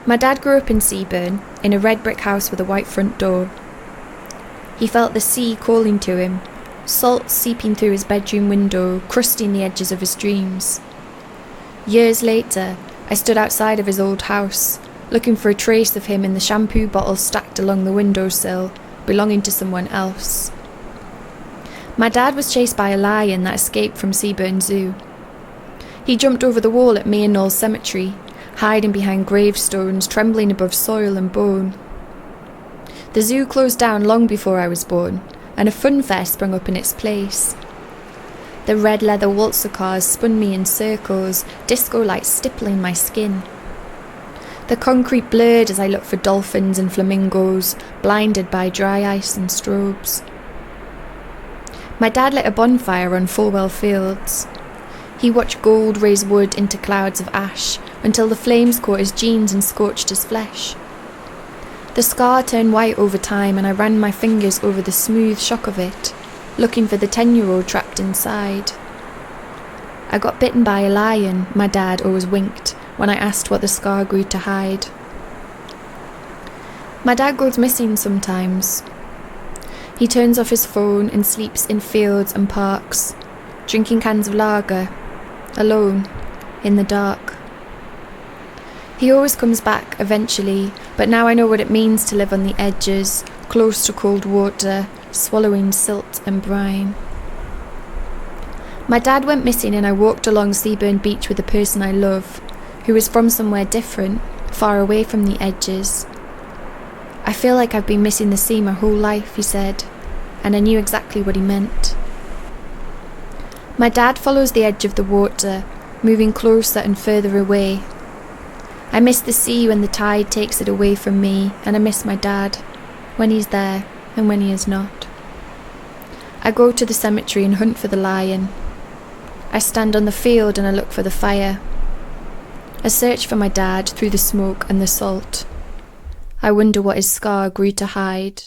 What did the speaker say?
My dad grew up in Seaburn, in a red brick house with a white front door. He felt the sea calling to him, salt seeping through his bedroom window, crusting the edges of his dreams. Years later, I stood outside of his old house, looking for a trace of him in the shampoo bottle stacked along the windowsill, belonging to someone else. My dad was chased by a lion that escaped from Seaburn Zoo. He jumped over the wall at me and Noel's cemetery, hiding behind gravestones, trembling above soil and bone. The zoo closed down long before I was born, and a fun fair sprung up in its place. The red leather waltzer cars spun me in circles, disco lights stippling my skin. The concrete blurred as I looked for dolphins and flamingos, blinded by dry ice and strobes. My dad lit a bonfire on Fulwell Fields. He watched gold raise wood into clouds of ash, until the flames caught his jeans and scorched his flesh. The scar turned white over time, and I ran my fingers over the smooth shock of it, looking for the 10-year-old trapped inside. I got bitten by a lion, my dad always winked, when I asked what the scar grew to hide. My dad goes missing sometimes. He turns off his phone and sleeps in fields and parks, drinking cans of lager, alone, in the dark. He always comes back eventually, but now I know what it means to live on the edges, close to cold water, swallowing silt and brine. My dad went missing and I walked along Seaburn Beach with a person I love, who was from somewhere different, far away from the edges. I feel like I've been missing the sea my whole life, he said, and I knew exactly what he meant. My dad follows the edge of the water, moving closer and further away. I miss the sea when the tide takes it away from me, and I miss my dad, when he's there and when he is not. I go to the cemetery and hunt for the lion. I stand on the field and I look for the fire. I search for my dad through the smoke and the salt. I wonder what his scar grew to hide.